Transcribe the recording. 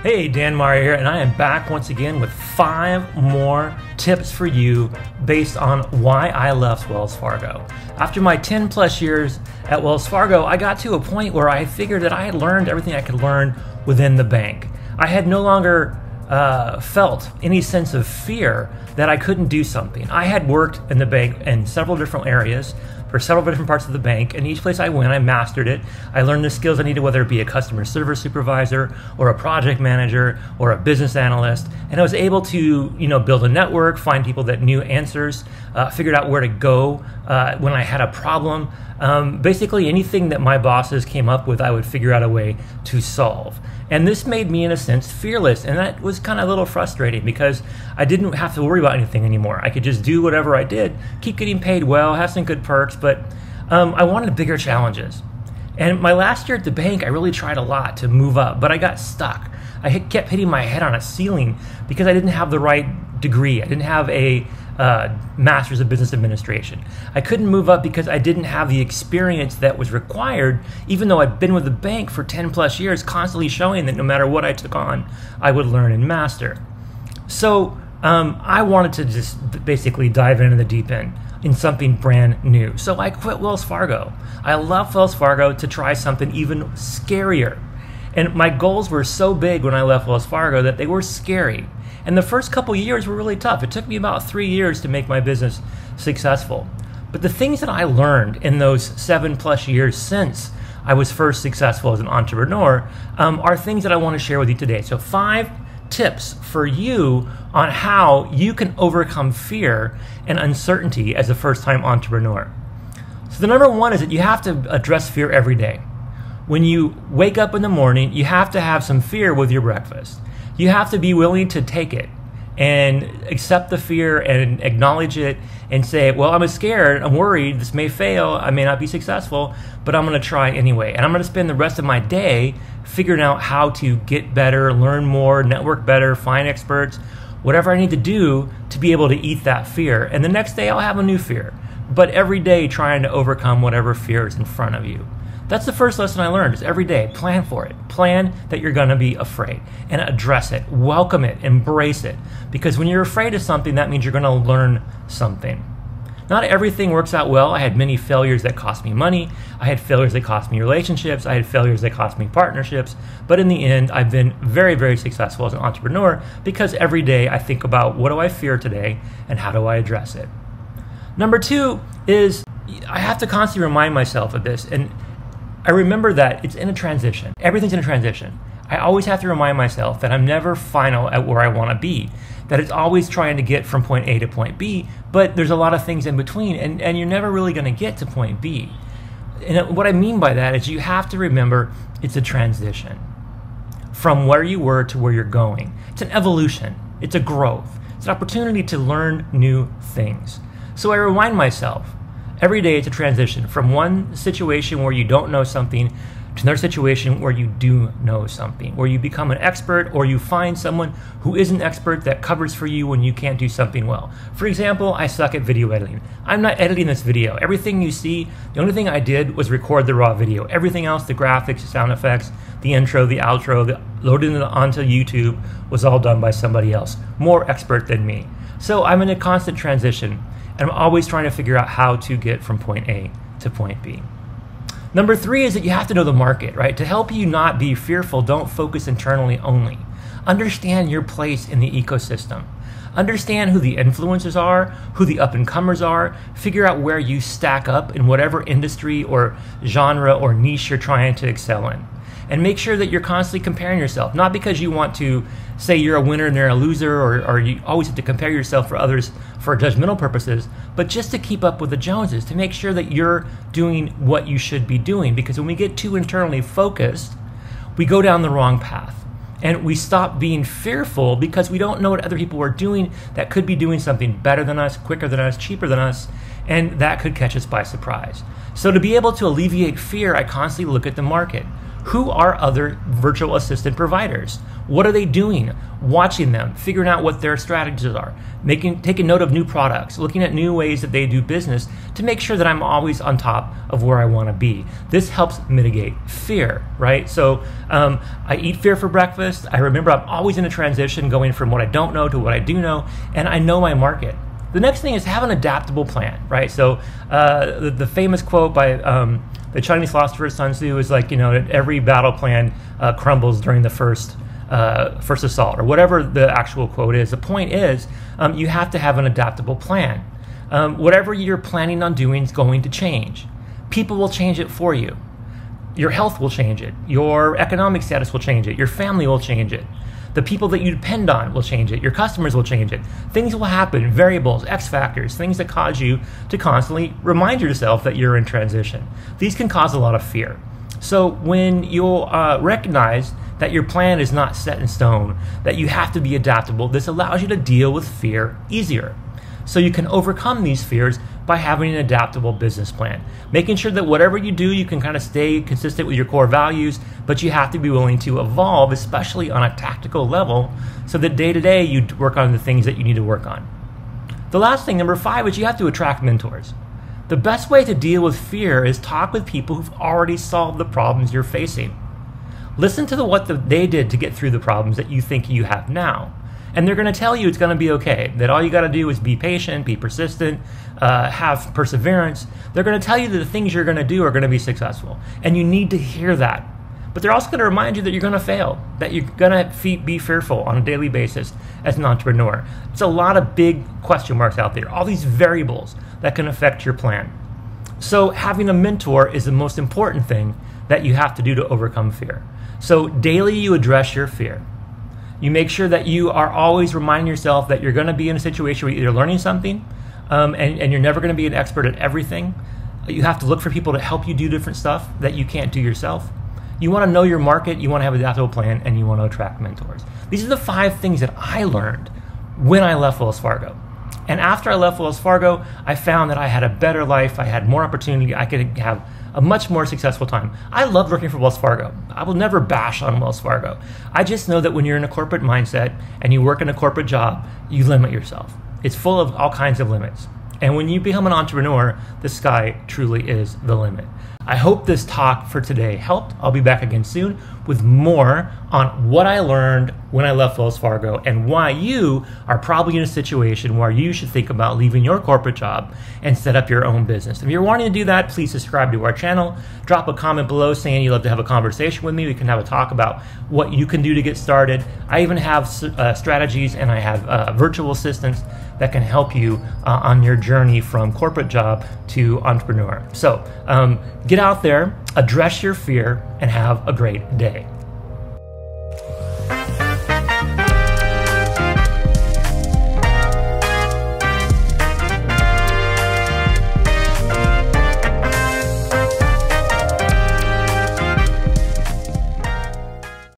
Hey, Dan Meyer here, and I am back once again with 5 more tips for you based on why I left Wells Fargo. After my 10 plus years at Wells Fargo, I got to a point where I figured that I had learned everything I could learn within the bank. I had no longer felt any sense of fear that I couldn't do something. I had worked in the bank in several different areas for several different parts of the bank, and each place I went, I mastered it. I learned the skills I needed, whether it be a customer service supervisor or a project manager or a business analyst, and I was able to, build a network, find people that knew answers, figured out where to go when I had a problem. Basically, anything that my bosses came up with, I would figure out a way to solve. And this made me, in a sense, fearless, and that was kind of a little frustrating because I didn't have to worry about anything anymore. I could just do whatever I did, keep getting paid well, have some good perks, but I wanted bigger challenges. And my last year at the bank, I really tried a lot to move up, but I got stuck. I kept hitting my head on a ceiling because I didn't have the right degree. I didn't have a Master's of Business Administration. I couldn't move up because I didn't have the experience that was required, even though I'd been with the bank for 10 plus years, constantly showing that no matter what I took on, I would learn and master. So I wanted to just basically dive into the deep end in something brand new. So I quit Wells Fargo. I left Wells Fargo to try something even scarier. And my goals were so big when I left Wells Fargo that they were scary. And the first couple years were really tough. It took me about 3 years to make my business successful. But the things that I learned in those 7 plus years since I was first successful as an entrepreneur are things that I want to share with you today. So 5 tips for you on how you can overcome fear and uncertainty as a first-time entrepreneur. So the number 1 is that you have to address fear every day. When you wake up in the morning, you have to have some fear with your breakfast. You have to be willing to take it and accept the fear and acknowledge it and say, well, I'm scared, I'm worried, this may fail, I may not be successful, but I'm going to try anyway. And I'm going to spend the rest of my day figuring out how to get better, learn more, network better, find experts, whatever I need to do to be able to eat that fear. And the next day I'll have a new fear, but every day trying to overcome whatever fear is in front of you. That's the first lesson I learned, is every day, plan for it. Plan that you're gonna be afraid and address it, welcome it, embrace it. Because when you're afraid of something, that means you're gonna learn something. Not everything works out well. I had many failures that cost me money. I had failures that cost me relationships. I had failures that cost me partnerships. But in the end, I've been very, very successful as an entrepreneur because every day I think about what do I fear today and how do I address it. Number 2 is I have to constantly remind myself of this, and I remember that it's in a transition. Everything's in a transition. I always have to remind myself that I'm never final at where I want to be, that it's always trying to get from point A to point B, but there's a lot of things in between, and you're never really going to get to point B. And what I mean by that is you have to remember it's a transition from where you were to where you're going. It's an evolution. It's a growth. It's an opportunity to learn new things. So I remind myself, every day it's a transition from one situation where you don't know something to another situation where you do know something, where you become an expert or you find someone who is an expert that covers for you when you can't do something well. For example, I suck at video editing. I'm not editing this video. Everything you see, the only thing I did was record the raw video. Everything else, the graphics, the sound effects, the intro, the outro, the loading it onto YouTube was all done by somebody else, more expert than me. So I'm in a constant transition. And I'm always trying to figure out how to get from point A to point B. Number 3 is that you have to know the market, right? To help you not be fearful, don't focus internally only. Understand your place in the ecosystem. Understand who the influencers are, who the up-and-comers are. Figure out where you stack up in whatever industry or genre or niche you're trying to excel in. And make sure that you're constantly comparing yourself, not because you want to say you're a winner and they're a loser, or you always have to compare yourself for others for judgmental purposes, but just to keep up with the Joneses, to make sure that you're doing what you should be doing. Because when we get too internally focused, we go down the wrong path. And we stop being fearful because we don't know what other people are doing that could be doing something better than us, quicker than us, cheaper than us. and that could catch us by surprise. So to be able to alleviate fear, I constantly look at the market. Who are other virtual assistant providers? What are they doing? Watching them, figuring out what their strategies are, taking note of new products, looking at new ways that they do business to make sure that I'm always on top of where I want to be. This helps mitigate fear, right? So I eat fear for breakfast. I remember I'm always in a transition going from what I don't know to what I do know, and I know my market. The next thing is have an adaptable plan, right? So the famous quote by the Chinese philosopher Sun Tzu is like, every battle plan crumbles during the first assault, or whatever the actual quote is. The point is, you have to have an adaptable plan. Whatever you're planning on doing is going to change. People will change it for you. Your health will change it. Your economic status will change it. Your family will change it. The people that you depend on will change it. Your customers will change it. Things will happen, variables, X factors, things that cause you to constantly remind yourself that you're in transition. These can cause a lot of fear. So when you'll recognize that your plan is not set in stone, that you have to be adaptable, this allows you to deal with fear easier. So you can overcome these fears by having an adaptable business plan. Making sure that whatever you do, you can kind of stay consistent with your core values, but you have to be willing to evolve, especially on a tactical level, so that day to day you work on the things that you need to work on. The last thing, number 5, is you have to attract mentors. The best way to deal with fear is talk with people who've already solved the problems you're facing. Listen to what they did to get through the problems that you think you have now. And they're going to tell you it's going to be okay, that all you got to do is be patient, be persistent, have perseverance. They're going to tell you that the things you're going to do are going to be successful. And you need to hear that. But they're also going to remind you that you're going to fail, that you're going to be fearful on a daily basis as an entrepreneur. It's a lot of big question marks out there, all these variables that can affect your plan. So having a mentor is the most important thing that you have to do to overcome fear. So daily you address your fear. You make sure that you are always reminding yourself that you're going to be in a situation where you're either learning something and you're never going to be an expert at everything. You have to look for people to help you do different stuff that you can't do yourself. You want to know your market, you want to have an adaptable plan, and you want to attract mentors. These are the 5 things that I learned when I left Wells Fargo. And after I left Wells Fargo, I found that I had a better life, I had more opportunity, I could have a much more successful time. I loved working for Wells Fargo. I will never bash on Wells Fargo. I just know that when you're in a corporate mindset and you work in a corporate job, you limit yourself. It's full of all kinds of limits. And when you become an entrepreneur, the sky truly is the limit. I hope this talk for today helped. I'll be back again soon with more on what I learned when I left Wells Fargo and why you are probably in a situation where you should think about leaving your corporate job and set up your own business. If you're wanting to do that, please subscribe to our channel. Drop a comment below saying you'd love to have a conversation with me. We can have a talk about what you can do to get started. I even have strategies, and I have virtual assistants that can help you on your journey from corporate job to entrepreneur. So get out there, address your fear, and have a great day.